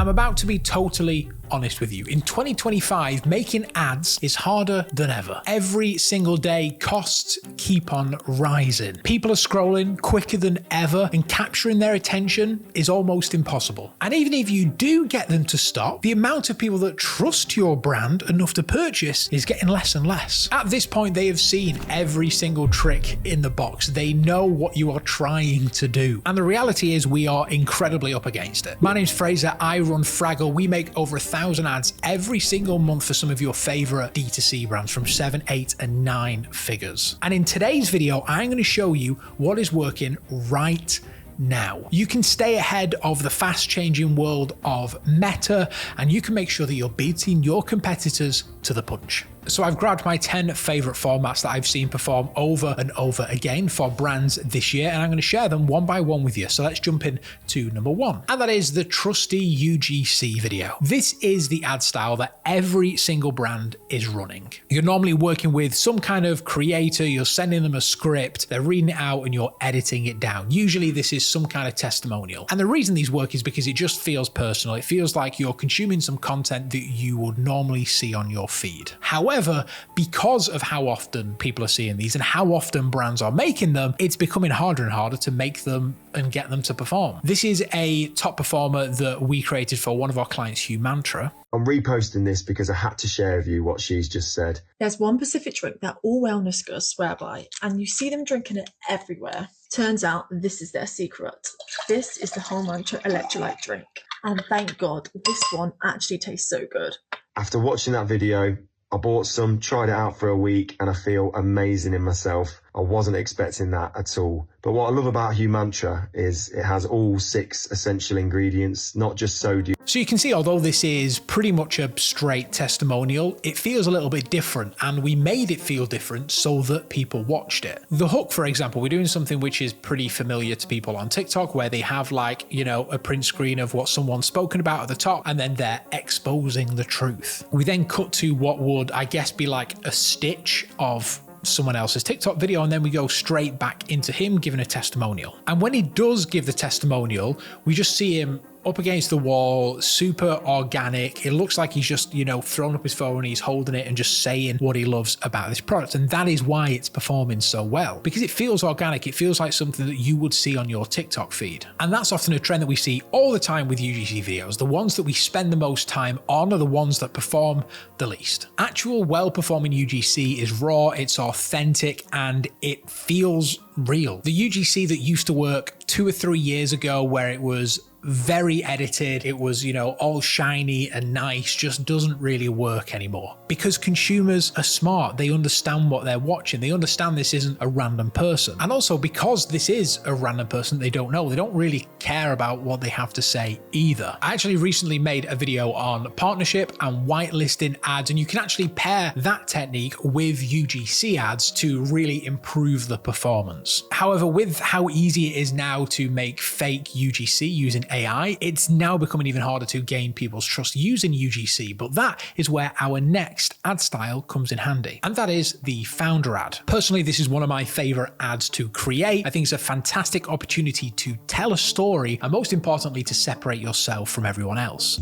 I'm about to be totally honest with you. In 2025, making ads is harder than ever. Every single day, costs keep on rising. People are scrolling quicker than ever, and capturing their attention is almost impossible. And even if you do get them to stop, the amount of people that trust your brand enough to purchase is getting less and less. At this point, they have seen every single trick in the box. They know what you are trying to do. And the reality is we are incredibly up against it. My name's Fraser. I run Fraggle. We make over 1,000 ads every single month for some of your favorite D2C brands from 7, 8, and 9 figures. And in today's video, I'm going to show you what is working right now. You can stay ahead of the fast changing world of Meta, and you can make sure that you're beating your competitors to the punch. So I've grabbed my 10 favorite formats that I've seen perform over and over again for brands this year, and I'm going to share them one by one with you. So let's jump in to number 1, and that is the trusty UGC video. This is the ad style that every single brand is running. You're normally working with some kind of creator, you're sending them a script, they're reading it out and you're editing it down. Usually this is some kind of testimonial. And the reason these work is because it just feels personal. It feels like you're consuming some content that you would normally see on your feed. However, because of how often people are seeing these and how often brands are making them, it's becoming harder and harder to make them and get them to perform. This is a top performer that we created for one of our clients, Humantra. I'm reposting this because I had to share with you what she's just said. There's one specific drink that all wellness girls swear by, and you see them drinking it everywhere. Turns out this is their secret. This is the Whole Mantra electrolyte drink. And thank God, this one actually tastes so good. After watching that video, I bought some, tried it out for a week, and I feel amazing in myself. I wasn't expecting that at all. But what I love about Humantra is it has all 6 essential ingredients, not just sodium. So you can see, although this is pretty much a straight testimonial, it feels a little bit different, and we made it feel different so that people watched it. The hook, for example, we're doing something which is pretty familiar to people on TikTok, where they have like, you know, a print screen of what someone's spoken about at the top, and then they're exposing the truth. We then cut to what would, I guess, be like a stitch of someone else's TikTok video, and then we go straight back into him giving a testimonial. And when he does give the testimonial, we just see him up against the wall, super organic. It looks like he's just, you know, thrown up his phone, he's holding it and just saying what he loves about this product. And that is why it's performing so well, because it feels organic. It feels like something that you would see on your TikTok feed. And that's often a trend that we see all the time with UGC videos. The ones that we spend the most time on are the ones that perform the least. Actual well-performing UGC is raw, it's authentic, and it feels real. The UGC that used to work 2 or 3 years ago, where it was very edited, it was, you know, all shiny and nice, just doesn't really work anymore. Because consumers are smart, they understand what they're watching, they understand this isn't a random person. And also because this is a random person they don't know, they don't really care about what they have to say either. I actually recently made a video on partnership and whitelisting ads, and you can actually pair that technique with UGC ads to really improve the performance. However, with how easy it is now to make fake UGC using AI, it's now becoming even harder to gain people's trust using UGC, but that is where our next ad style comes in handy, and that is the founder ad. Personally, this is one of my favorite ads to create. I think it's a fantastic opportunity to tell a story, and most importantly, to separate yourself from everyone else.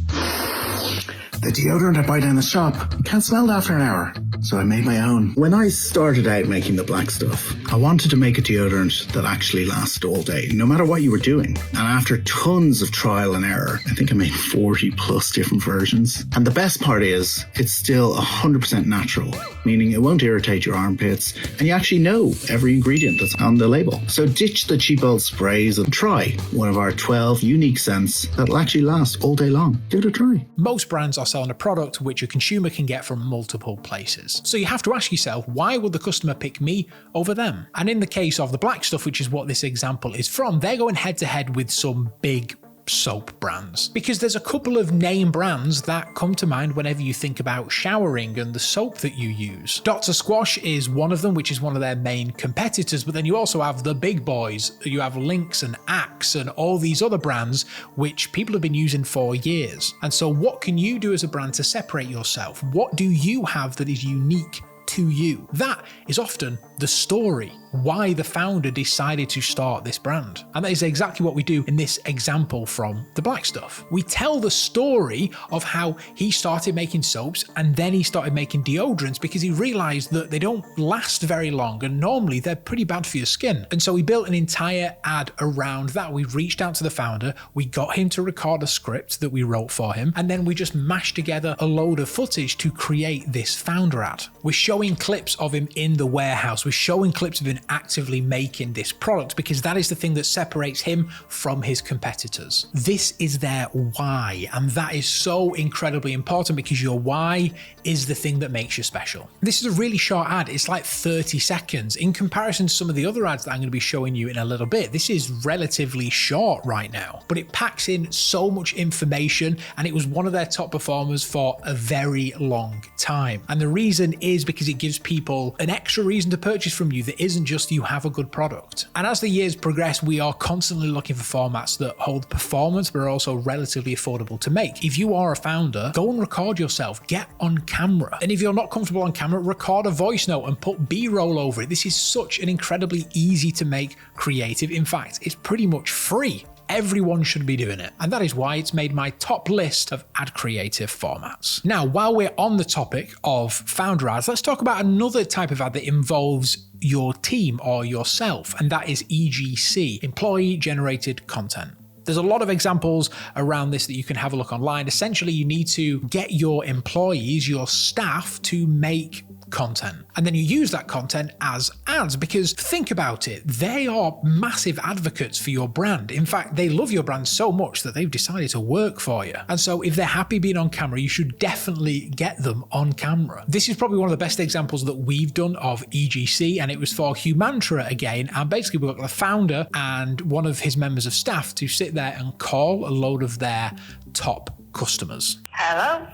The deodorant I buy down the shop can't smell after an hour, so I made my own. When I started out making the black stuff, I wanted to make a deodorant that actually lasted all day, no matter what you were doing. And after tons of trial and error, I think I made 40 plus different versions. And the best part is, it's still 100% natural, meaning it won't irritate your armpits, and you actually know every ingredient that's on the label. So ditch the cheap old sprays and try one of our 12 unique scents that'll actually last all day long. Give it a try. Most brands are selling a product which a consumer can get from multiple places. So you have to ask yourself, why would the customer pick me over them? And in the case of the black stuff, which is what this example is from, they're going head to head with some big soap brands, because there's a couple of name brands that come to mind whenever you think about showering and the soap that you use. Dr. Squash is one of them, which is one of their main competitors, but then you also have the big boys. You have Lynx and Axe and all these other brands which people have been using for years. And so what can you do as a brand to separate yourself? What do you have that is unique to you? That is often the story why the founder decided to start this brand. And that is exactly what we do in this example from the black stuff. We tell the story of how he started making soaps and then he started making deodorants because he realized that they don't last very long and normally they're pretty bad for your skin. And so we built an entire ad around that. We reached out to the founder, we got him to record a script that we wrote for him, and then we just mashed together a load of footage to create this founder ad. We're showing clips of him in the warehouse, we're showing clips of him actively making this product because that is the thing that separates him from his competitors. This is their why, and that is so incredibly important because your why is the thing that makes you special. This is a really short ad, it's like 30 seconds. In comparison to some of the other ads that I'm going to be showing you in a little bit, this is relatively short right now, but it packs in so much information and it was one of their top performers for a very long time. And the reason is because it gives people an extra reason to purchase from you that isn't just you have a good product. And as the years progress, we are constantly looking for formats that hold performance but are also relatively affordable to make. If you are a founder, go and record yourself, get on camera. And if you're not comfortable on camera, record a voice note and put B-roll over it. This is such an incredibly easy to make creative. In fact, it's pretty much free. Everyone should be doing it. And that is why it's made my top list of ad creative formats. Now, while we're on the topic of founder ads, let's talk about another type of ad that involves your team or yourself, and that is EGC, employee generated content. There's a lot of examples around this that you can have a look online. Essentially, you need to get your employees, your staff, to make content. And then you use that content as ads because think about it, they are massive advocates for your brand. In fact, they love your brand so much that they've decided to work for you. And so if they're happy being on camera, you should definitely get them on camera. This is probably one of the best examples that we've done of EGC, and it was for Humantra again. And basically we got the founder and one of his members of staff to sit there and call a load of their top customers. Hello?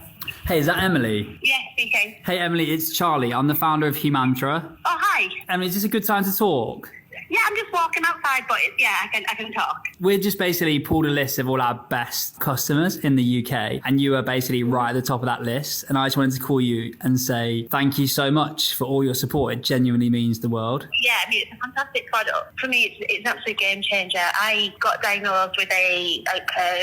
Hey, is that Emily? Yes, speaking. Hey, Emily, it's Charlie. I'm the founder of Humantra. Oh, hi. Emily, is this a good time to talk? Yeah, I'm just walking outside, but I can talk. We've just basically pulled a list of all our best customers in the UK, and you are basically right at the top of that list. And I just wanted to call you and say thank you so much for all your support. It genuinely means the world. Yeah, I mean, it's a fantastic product. For me, it's an absolute game changer. I got diagnosed with a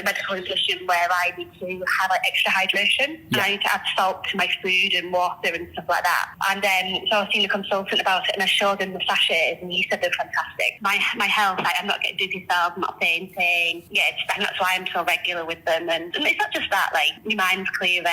medical condition where I need to have extra hydration. And I need to add salt to my food and water and stuff like that. And so I was seeing a consultant about it, and I showed him the sachets, and he said they're fantastic. My health, I'm not getting dizzy spells, I'm not fainting. Yeah, and that's why I'm so regular with them. And it's not just that, your mind's clearer,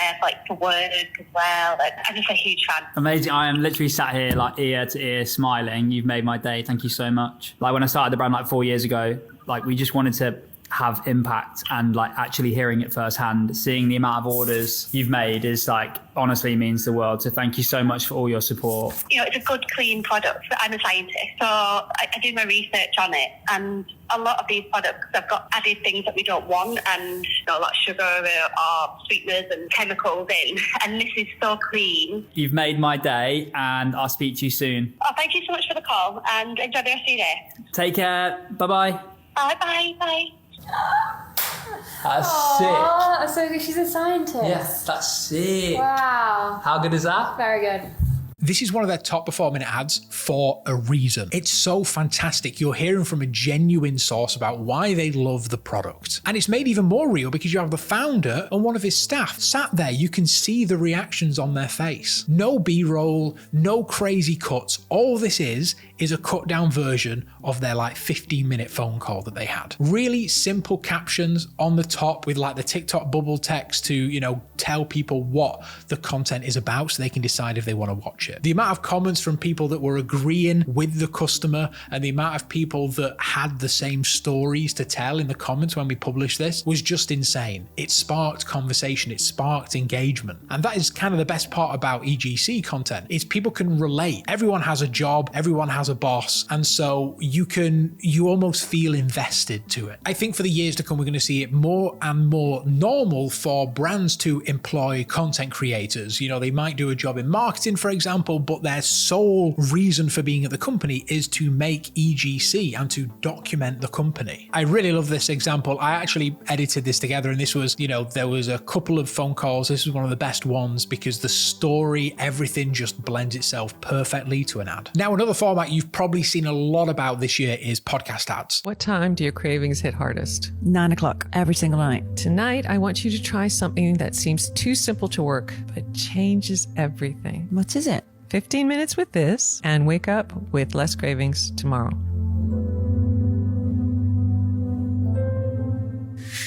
for work as well. I'm just a huge fan. Amazing. I am literally sat here ear to ear smiling. You've made my day. Thank you so much. When I started the brand 4 years ago, we just wanted to have impact, and actually hearing it firsthand, seeing the amount of orders you've made is honestly means the world. So thank you so much for all your support. It's a good, clean product. I'm a scientist, so I do my research on it, and a lot of these products have got added things that we don't want, and a lot of sugar or sweeteners and chemicals in, and this is so clean. You've made my day, and I'll speak to you soon. Oh, thank you so much for the call, and enjoy the rest of your day. Take care. Bye-bye. Bye. That's Aww, sick. So she's a scientist. Yes, that's sick. Wow. How good is that? Very good. This is one of their top performing ads for a reason. It's so fantastic. You're hearing from a genuine source about why they love the product. And it's made even more real because you have the founder and one of his staff sat there. You can see the reactions on their face. No B-roll, no crazy cuts. All this is a cut down version of their 15-minute phone call that they had. Really simple captions on the top with the TikTok bubble text to, tell people what the content is about so they can decide if they want to watch it. The amount of comments from people that were agreeing with the customer and the amount of people that had the same stories to tell in the comments when we published this was just insane. It sparked conversation, it sparked engagement. And that is kind of the best part about EGC content, is people can relate. Everyone has a job, everyone has a boss, and so you almost feel invested to it. I think for the years to come, we're going to see it more and more normal for brands to employ content creators. They might do a job in marketing, for example, but their sole reason for being at the company is to make EGC and to document the company. I really love this example. I actually edited this together, and this was, there was a couple of phone calls. This was one of the best ones because the story, everything just blends itself perfectly to an ad. Now, another format you've probably seen a lot about this year is podcast ads. What time do your cravings hit hardest? 9 o'clock every single night. Tonight, I want you to try something that seems too simple to work, but changes everything. What is it? 15 minutes with this and wake up with less cravings tomorrow.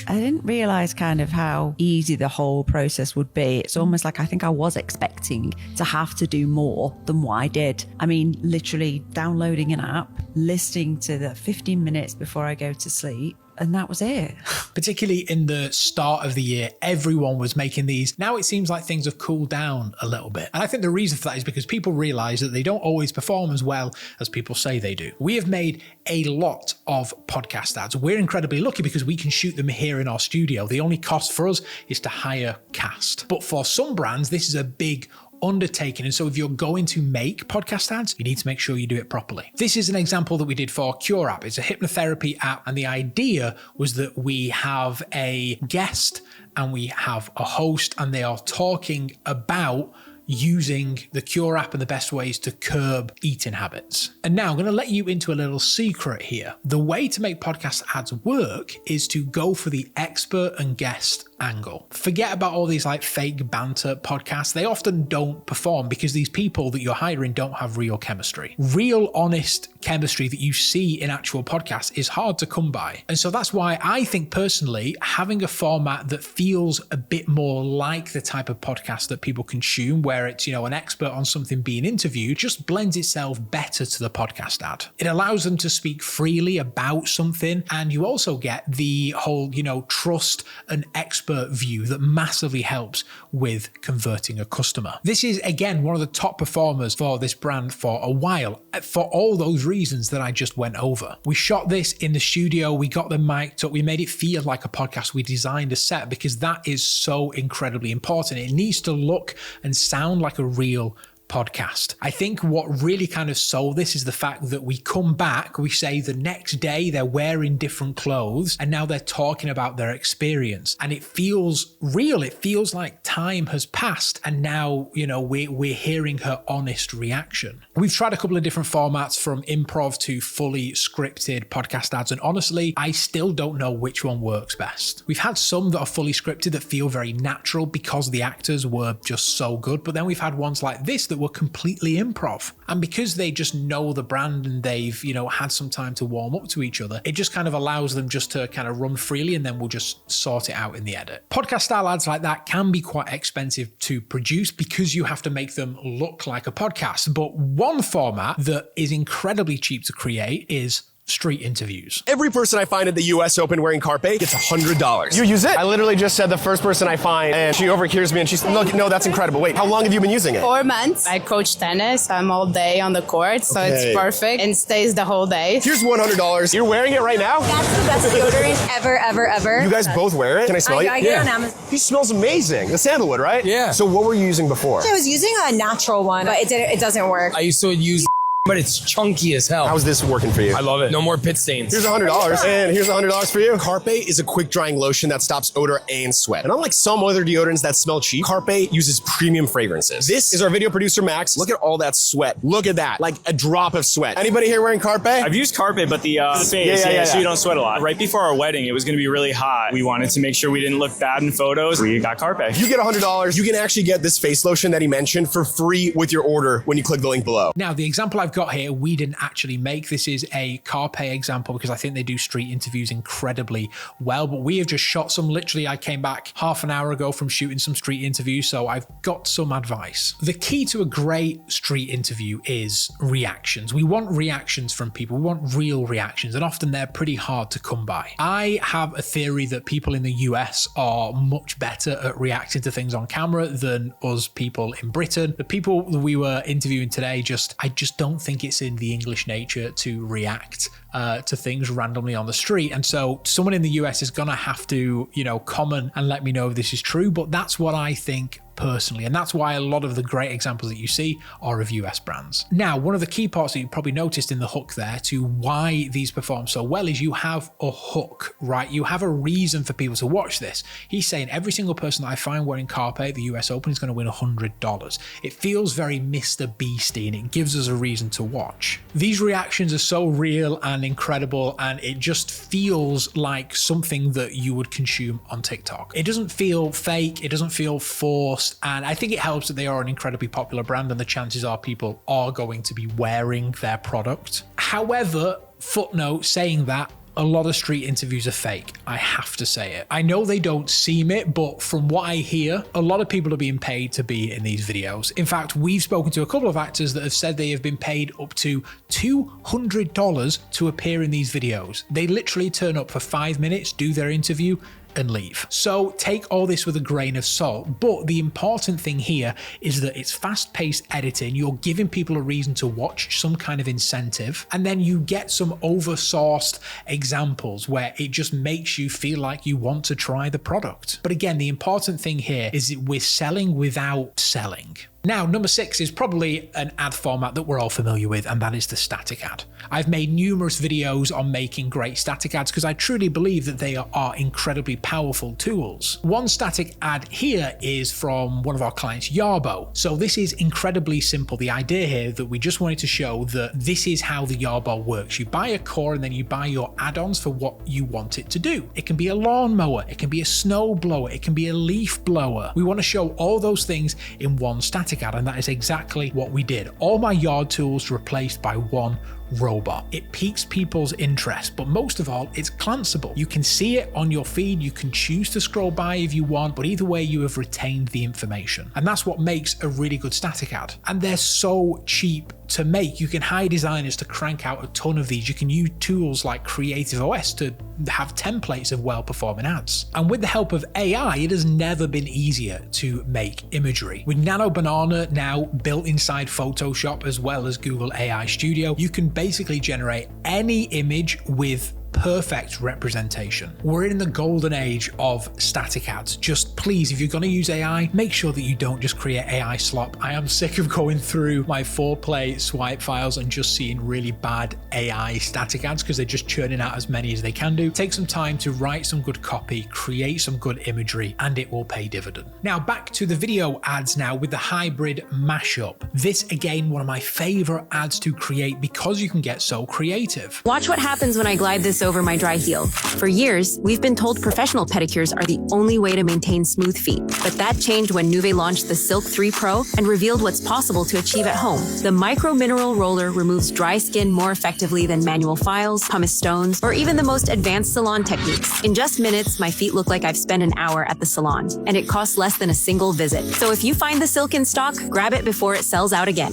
I didn't realize kind of how easy the whole process would be. It's almost like I think I was expecting to have to do more than what I did. I mean, literally downloading an app, listening to the 15 minutes before I go to sleep, and that was it. Particularly in the start of the year, everyone was making these. Now it seems like things have cooled down a little bit. And I think the reason for that is because people realize that they don't always perform as well as people say they do. We have made a lot of podcast ads. We're incredibly lucky because we can shoot them here in our studio. The only cost for us is to hire cast. But for some brands, this is a big undertaking. And so if you're going to make podcast ads, you need to make sure you do it properly. This is an example that we did for Cure app. It's a hypnotherapy app. And the idea was that we have a guest and we have a host, and they are talking about using the Cure app and the best ways to curb eating habits. And now I'm going to let you into a little secret here. The way to make podcast ads work is to go for the expert and guest angle. Forget about all these like fake banter podcasts. They often don't perform because these people that you're hiring don't have real chemistry. Real honest chemistry that you see in actual podcasts is hard to come by. And so that's why I think personally, having a format that feels a bit more like the type of podcast that people consume, where it's, you know, an expert on something being interviewed, just blends itself better to the podcast ad. It allows them to speak freely about something, and you also get the whole, you know, trust and expert view that massively helps with converting a customer. This is, again, one of the top performers for this brand for a while, for all those reasons that I just went over. We shot this in the studio, we got them mic'd up, we made it feel like a podcast, we designed a set because that is so incredibly important. It needs to look and sound like a real podcast. I think what really kind of sold this is the fact that we come back, we say the next day they're wearing different clothes and now they're talking about their experience, and it feels real. It feels like time has passed and now, you know, we're hearing her honest reaction. We've tried a couple of different formats, from improv to fully scripted podcast ads, and honestly, I still don't know which one works best. We've had some that are fully scripted that feel very natural because the actors were just so good, but then we've had ones like this that were completely improv, and because they just know the brand and they've, you know, had some time to warm up to each other, it just kind of allows them just to kind of run freely, and then we'll just sort it out in the edit. Podcast style ads like that can be quite expensive to produce because you have to make them look like a podcast, but one format that is incredibly cheap to create is street interviews. Every person I find at the US Open wearing Carpe gets $100. You use it? I literally just said the first person I find, and she overhears me and she's, look, no, that's incredible. Wait, how long have you been using it? 4 months. I coach tennis. I'm all day on the court, so it's perfect and stays the whole day. Here's $100. You're wearing it right now? That's the best deodorant ever. You guys both wear it? Can I smell it? I get it on Amazon. He smells amazing. The sandalwood, right? Yeah. So what were you using before? I was using a natural one, but it doesn't work. I used to use, but it's chunky as hell. How's this working for you? I love it. No more pit stains. Here's $100, and here's $100 for you. Carpe is a quick drying lotion that stops odor and sweat. And unlike some other deodorants that smell cheap, Carpe uses premium fragrances. This is our video producer, Max. Look at all that sweat. Look at that, like a drop of sweat. Anybody here wearing Carpe? I've used Carpe, but the face, so you don't sweat a lot. Right before our wedding, it was going to be really hot. We wanted to make sure we didn't look bad in photos. We got Carpe. You get $100. You can actually get this face lotion that he mentioned for free with your order when you click the link below. Now, the example I've got here, we didn't actually make. This is a Carpe example because I think they do street interviews incredibly well, but we have just shot some. Literally, I came back half an hour ago from shooting some street interviews, so I've got some advice. The key to a great street interview is reactions. We want reactions from people. We want real reactions, and often they're pretty hard to come by. I have a theory that people in the US are much better at reacting to things on camera than us people in Britain. The people that we were interviewing today, I just don't think it's in the English nature to react to things randomly on the street. And so someone in the US is gonna have to, you know, comment and let me know if this is true, but that's what I think personally. And that's why a lot of the great examples that you see are of US brands. Now, one of the key parts that you probably noticed in the hook there to why these perform so well is you have a hook, right? You have a reason for people to watch this. He's saying every single person that I find wearing Carpe at the US Open is going to win $100. It feels very Mr. Beastie and it gives us a reason to watch. These reactions are so real and incredible, and it just feels like something that you would consume on TikTok. It doesn't feel fake, it doesn't feel forced, and I think it helps that they are an incredibly popular brand and the chances are people are going to be wearing their product. However, footnote saying that, a lot of street interviews are fake. I have to say it. I know they don't seem it, but from what I hear, a lot of people are being paid to be in these videos. In fact, we've spoken to a couple of actors that have said they have been paid up to $200 to appear in these videos. They literally turn up for 5 minutes, do their interview, and leave. So take all this with a grain of salt, but the important thing here is that it's fast-paced editing, you're giving people a reason to watch, some kind of incentive, and then you get some oversourced examples where it just makes you feel like you want to try the product. But again, the important thing here is that we're selling without selling. Now, number 6 is probably an ad format that we're all familiar with, and that is the static ad. I've made numerous videos on making great static ads because I truly believe that they are incredibly powerful tools. One static ad here is from one of our clients, Yarbo. So this is incredibly simple. The idea here that we just wanted to show that this is how the Yarbo works. You buy a core and then you buy your add-ons for what you want it to do. It can be a lawnmower, it can be a snow blower, it can be a leaf blower. We want to show all those things in one static ad, and that is exactly what we did. All my yard tools replaced by one robot. It piques people's interest, but most of all, it's glanceable. You can see it on your feed, you can choose to scroll by if you want, but either way, you have retained the information. And that's what makes a really good static ad. And they're so cheap to make. You can hire designers to crank out a ton of these. You can use tools like Creative OS to have templates of well-performing ads. And with the help of AI, it has never been easier to make imagery. With Nano Banana now built inside Photoshop as well as Google AI Studio, you can basically generate any image with perfect representation. We're in the golden age of static ads. Just please, if you're going to use AI, make sure that you don't just create AI slop. I am sick of going through my 4Play swipe files and just seeing really bad AI static ads because they're just churning out as many as they can do. Take some time to write some good copy, create some good imagery, and it will pay dividend. Now back to the video ads now with the hybrid mashup. This again, one of my favorite ads to create because you can get so creative. Watch what happens when I glide this over my dry heel. For years, we've been told professional pedicures are the only way to maintain smooth feet. But that changed when Nuve launched the Silk 3 Pro and revealed what's possible to achieve at home. The micro mineral roller removes dry skin more effectively than manual files, pumice stones, or even the most advanced salon techniques. In just minutes, my feet look like I've spent an hour at the salon, and it costs less than a single visit. So if you find the Silk in stock, grab it before it sells out again.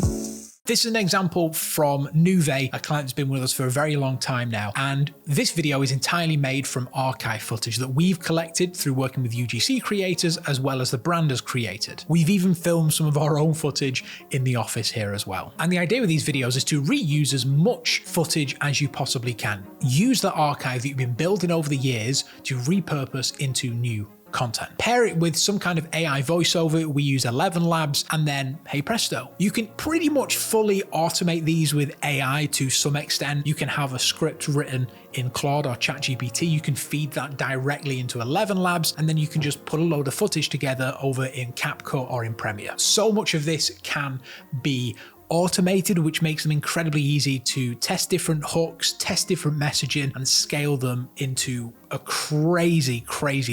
This is an example from Nuve, a client that's been with us for a very long time now. And this video is entirely made from archive footage that we've collected through working with UGC creators as well as the brand has created. We've even filmed some of our own footage in the office here as well. And the idea with these videos is to reuse as much footage as you possibly can. Use the archive that you've been building over the years to repurpose into new content. Pair it with some kind of AI voiceover. We use 11 Labs, and then hey presto. You can pretty much fully automate these with AI to some extent. You can have a script written in Claude or ChatGPT. You can feed that directly into 11 Labs, and then you can just put a load of footage together over in CapCut or in Premiere. So much of this can be automated, which makes them incredibly easy to test different hooks, test different messaging, and scale them into a crazy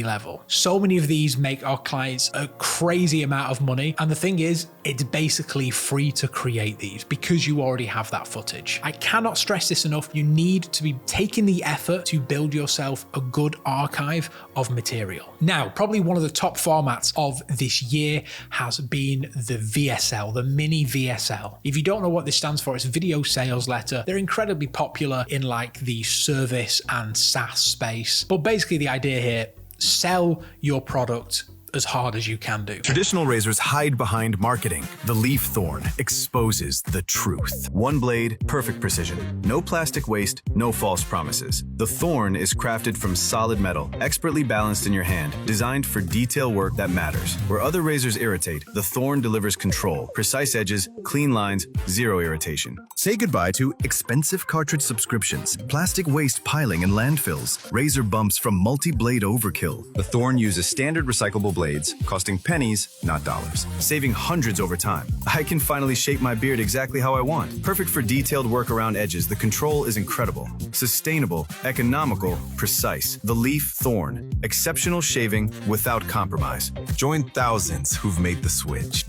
level. So many of these make our clients a crazy amount of money. And the thing is, it's basically free to create these because you already have that footage. I cannot stress this enough. You need to be taking the effort to build yourself a good archive of material. Now, probably one of the top formats of this year has been the VSL, the mini VSL. If you don't know what this stands for, it's video sales letter. They're incredibly popular in like the service and SaaS space. But basically the idea here, sell your product as hard as you can do. Traditional razors hide behind marketing. The leaf thorn exposes the truth. One blade, perfect precision. No plastic waste, no false promises. The thorn is crafted from solid metal, expertly balanced in your hand, designed for detail work that matters. Where other razors irritate, the thorn delivers control, precise edges, clean lines, zero irritation. Say goodbye to expensive cartridge subscriptions, plastic waste piling in landfills, razor bumps from multi-blade overkill. The thorn uses standard recyclable blades, costing pennies, not dollars, saving hundreds over time. I can finally shape my beard exactly how I want. Perfect for detailed work around edges, the control is incredible. Sustainable, economical, precise. The Leaf Thorn. Exceptional shaving without compromise. Join thousands who've made the switch.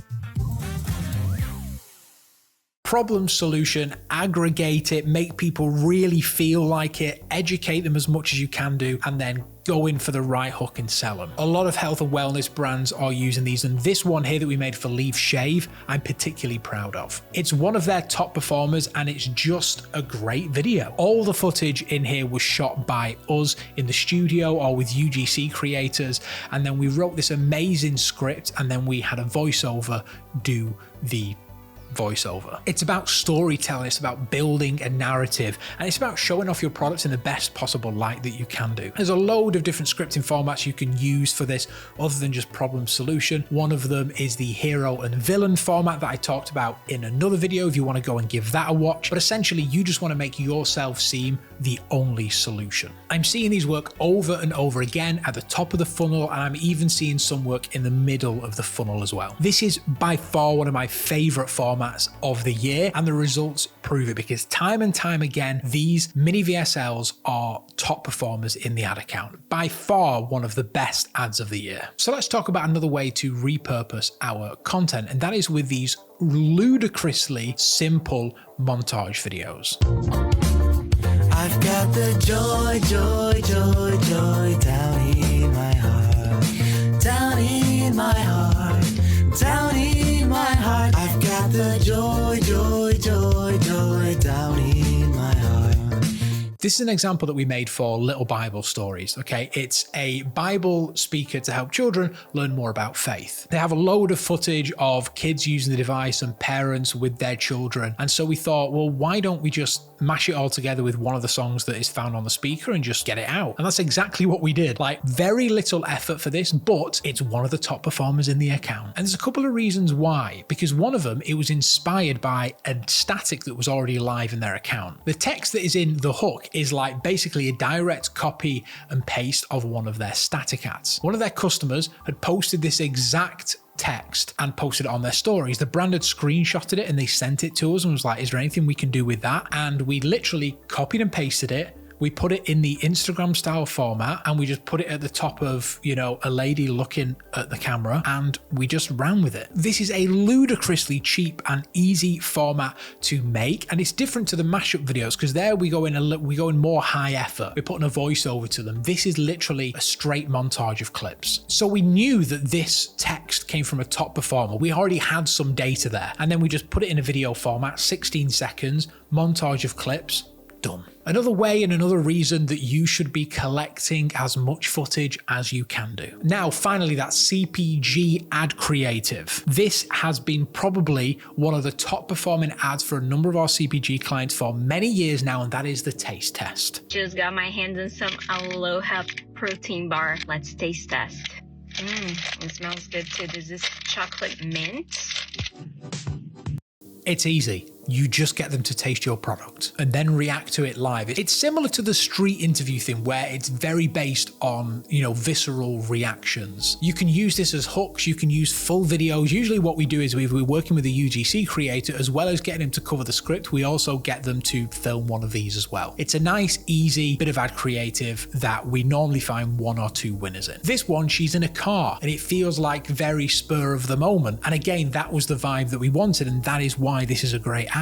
Problem solution, aggregate it, make people really feel like it, educate them as much as you can do, and then go in for the right hook and sell them. A lot of health and wellness brands are using these, and this one here that we made for Leaf Shave, I'm particularly proud of. It's one of their top performers, and it's just a great video. All the footage in here was shot by us in the studio or with UGC creators, and then we wrote this amazing script, and then we had a voiceover do the voiceover. It's about storytelling, it's about building a narrative, and it's about showing off your products in the best possible light that you can do. There's a load of different scripting formats you can use for this other than just problem solution. One of them is the hero and villain format that I talked about in another video if you want to go and give that a watch, but essentially you just want to make yourself seem the only solution. I'm seeing these work over and over again at the top of the funnel, and I'm even seeing some work in the middle of the funnel as well. This is by far one of my favorite formats of the year, and the results prove it, because time and time again, these mini VSLs are top performers in the ad account. By far one of the best ads of the year. So let's talk about another way to repurpose our content, and that is with these ludicrously simple montage videos. I've got the joy, joy, joy, joy down in my heart, down in my heart, down in my heart. I've got the joy, joy, joy, joy down in my heart. This is an example that we made for Little Bible Stories, okay? It's a Bible speaker to help children learn more about faith. They have a load of footage of kids using the device and parents with their children. And so we thought, well, why don't we just mash it all together with one of the songs that is found on the speaker and just get it out? And that's exactly what we did. Like, very little effort for this, but it's one of the top performers in the account. And there's a couple of reasons why. Because one of them, it was inspired by a static that was already live in their account. The text that is in the hook is like basically a direct copy and paste of one of their static ads. One of their customers had posted this exact text and posted it on their stories. The brand had screenshotted it and they sent it to us and was like, is there anything we can do with that? And we literally copied and pasted it. We put it in the Instagram style format and we just put it at the top of, you know, a lady looking at the camera, and we just ran with it. This is a ludicrously cheap and easy format to make, and it's different to the mashup videos because there we go in more high effort. We're putting a voiceover to them. This is literally a straight montage of clips. So we knew that this text came from a top performer. We already had some data there, and then we just put it in a video format, 16 seconds, montage of clips, done. Another way and another reason that you should be collecting as much footage as you can do. Now, finally, that CPG ad creative. This has been probably one of the top performing ads for a number of our CPG clients for many years now, and that is the taste test. Just got my hands on some Aloha protein bar. Let's taste test. It smells good too. There's this chocolate mint. It's easy. You just get them to taste your product and then react to it live. It's similar to the street interview thing where it's very based on, you know, visceral reactions. You can use this as hooks. You can use full videos. Usually what we do is we're working with a UGC creator, as well as getting him to cover the script, we also get them to film one of these as well. It's a nice, easy bit of ad creative that we normally find 1 or 2 winners in. This one, she's in a car and it feels like very spur of the moment. And again, that was the vibe that we wanted, and that is why this is a great ad.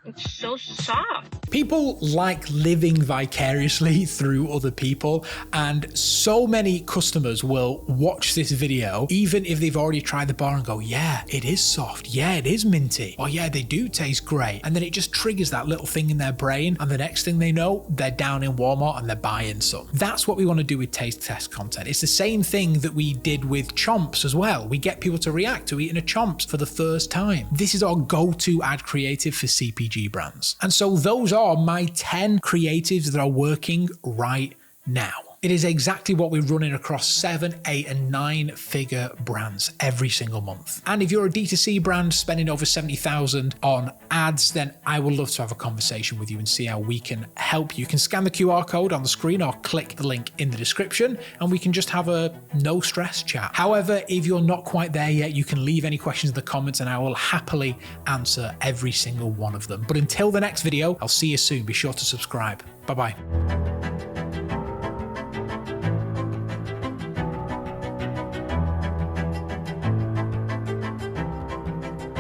It's so soft. People like living vicariously through other people, and so many customers will watch this video even if they've already tried the bar and go, yeah, it is soft, yeah, it is minty, or yeah, they do taste great. And then it just triggers that little thing in their brain, and the next thing they know, they're down in Walmart and they're buying some. That's what we want to do with taste test content. It's the same thing that we did with chomps as well. We get people to react to eating a chomps for the first time. This is our go-to ad creative for CPG brands. And so those are my 10 creatives that are working right now. It is exactly what we're running across 7, 8, and 9-figure brands every single month. And if you're a D2C brand spending over 70,000 on ads, then I would love to have a conversation with you and see how we can help you. You can scan the QR code on the screen or click the link in the description, and we can just have a no stress chat. However, if you're not quite there yet, you can leave any questions in the comments and I will happily answer every single one of them. But until the next video, I'll see you soon. Be sure to subscribe. Bye-bye.